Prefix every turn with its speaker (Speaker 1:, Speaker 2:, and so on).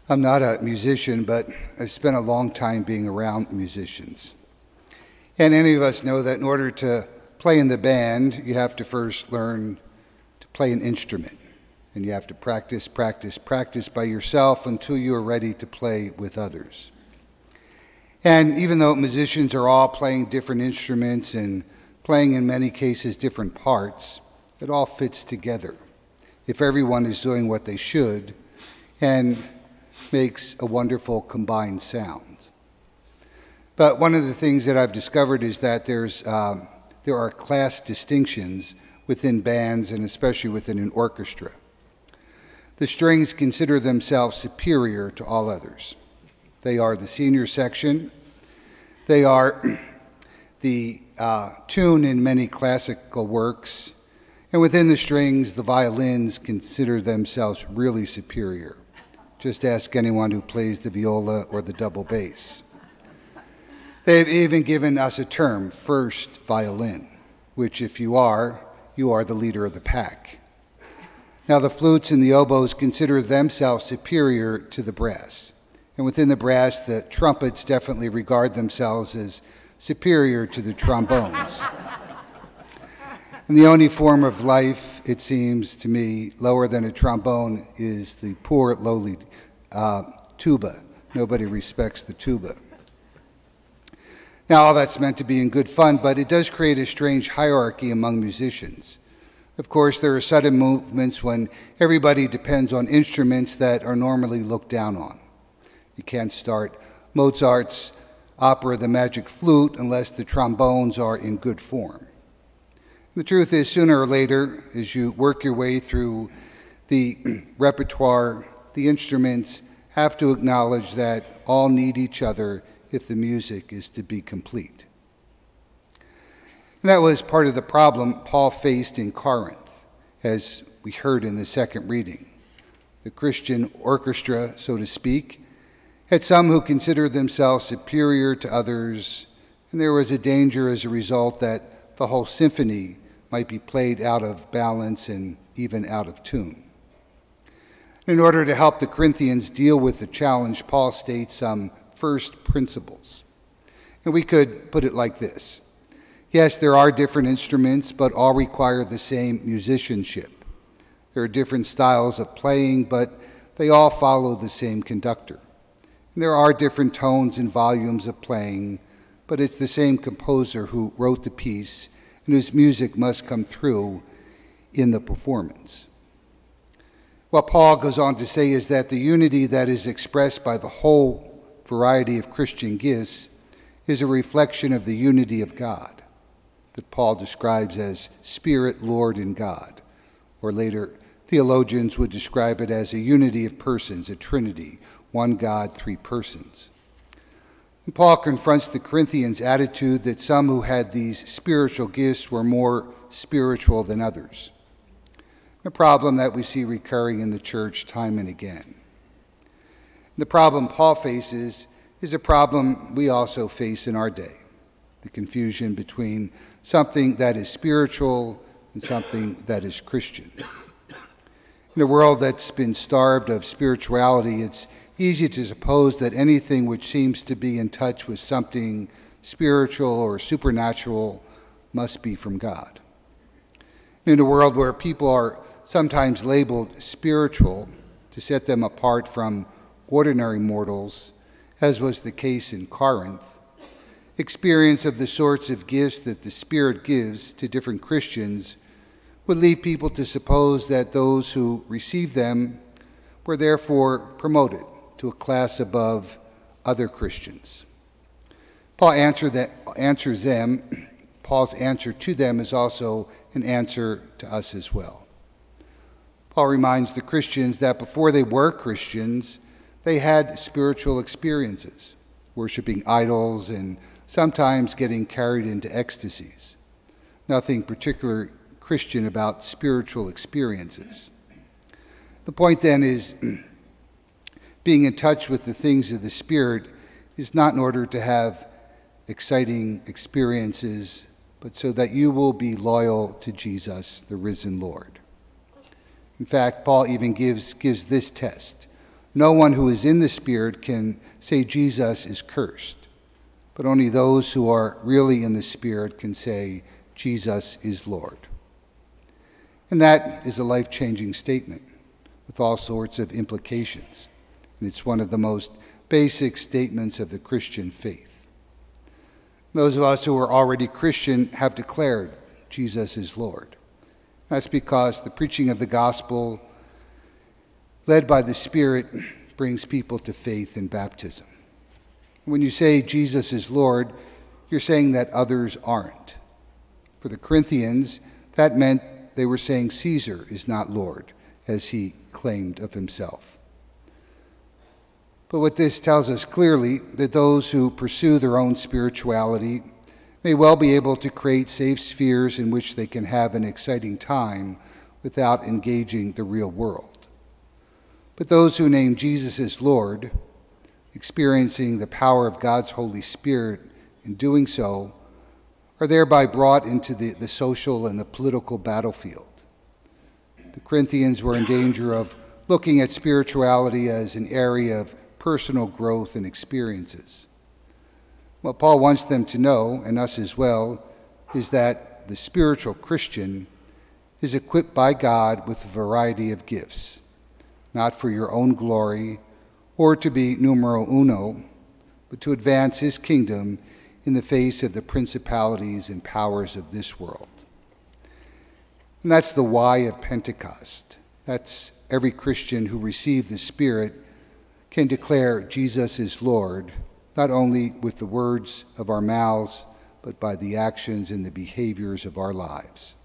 Speaker 1: I'm not a musician, but I've spent a long time being around musicians. And any of us know that in order to play in the band, you have to first learn to play an instrument. And you have to practice by yourself until you are ready to play with others. And even though musicians are all playing different instruments and playing in many cases different parts, it all fits together if everyone is doing what they should and makes a wonderful combined sound. But one of the things that I've discovered is that there are class distinctions within bands and especially within an orchestra. The strings consider themselves superior to all others. They are the senior section. They are the tune in many classical works. And within the strings, the violins consider themselves really superior. Just ask anyone who plays the viola or the double bass. They've even given us a term, first violin, which if you are the leader of the pack. Now the flutes and the oboes consider themselves superior to the brass. And within the brass, the trumpets definitely regard themselves as superior to the trombones. And the only form of life, it seems to me, lower than a trombone is the poor, lowly tuba. Nobody respects the tuba. Now, all that's meant to be in good fun, but it does create a strange hierarchy among musicians. Of course, there are sudden movements when everybody depends on instruments that are normally looked down on. You can't start Mozart's opera, The Magic Flute, unless the trombones are in good form. The truth is, sooner or later, as you work your way through the repertoire, the instruments have to acknowledge that all need each other if the music is to be complete. And that was part of the problem Paul faced in Corinth, as we heard in the second reading. The Christian orchestra, so to speak, had some who considered themselves superior to others, and there was a danger as a result that the whole symphony might be played out of balance and even out of tune. In order to help the Corinthians deal with the challenge, Paul states some first principles. And we could put it like this. Yes, there are different instruments, but all require the same musicianship. There are different styles of playing, but they all follow the same conductor. And there are different tones and volumes of playing, but it's the same composer who wrote the piece and whose music must come through in the performance. What Paul goes on to say is that the unity that is expressed by the whole variety of Christian gifts is a reflection of the unity of God, that Paul describes as Spirit, Lord, and God, or later theologians would describe it as a unity of persons, a Trinity, one God, three persons. And Paul confronts the Corinthians' attitude that some who had these spiritual gifts were more spiritual than others, a problem that we see recurring in the church time and again. The problem Paul faces is a problem we also face in our day, the confusion between something that is spiritual and something that is Christian. In a world that's been starved of spirituality, it's easy to suppose that anything which seems to be in touch with something spiritual or supernatural must be from God. In a world where people are sometimes labeled spiritual to set them apart from ordinary mortals, as was the case in Corinth, experience of the sorts of gifts that the Spirit gives to different Christians would lead people to suppose that those who receive them were therefore promoted to a class above other Christians. Paul's answer to them is also an answer to us as well. Paul reminds the Christians that before they were Christians, they had spiritual experiences, worshiping idols and sometimes getting carried into ecstasies. Nothing particularly Christian about spiritual experiences. The point then is being in touch with the things of the Spirit is not in order to have exciting experiences, but so that you will be loyal to Jesus, the risen Lord. In fact, Paul even gives this test. no one who is in the Spirit can say Jesus is cursed, but only those who are really in the Spirit can say Jesus is Lord. And that is a life-changing statement with all sorts of implications. And it's one of the most basic statements of the Christian faith. Those of us who are already Christian have declared Jesus is Lord. That's because the preaching of the gospel, led by the Spirit, brings people to faith in baptism. When you say Jesus is Lord, you're saying that others aren't. For the Corinthians, that meant they were saying Caesar is not Lord, as he claimed of himself. But what this tells us clearly, that those who pursue their own spirituality may well be able to create safe spheres in which they can have an exciting time without engaging the real world. But those who name Jesus as Lord, experiencing the power of God's Holy Spirit in doing so, are thereby brought into the social and the political battlefield. The Corinthians were in danger of looking at spirituality as an area of personal growth and experiences. What Paul wants them to know, and us as well, is that the spiritual Christian is equipped by God with a variety of gifts, not for your own glory or to be numero uno, but to advance his kingdom in the face of the principalities and powers of this world. And that's the why of Pentecost. That's every Christian who received the Spirit can declare Jesus is Lord, not only with the words of our mouths, but by the actions and the behaviors of our lives.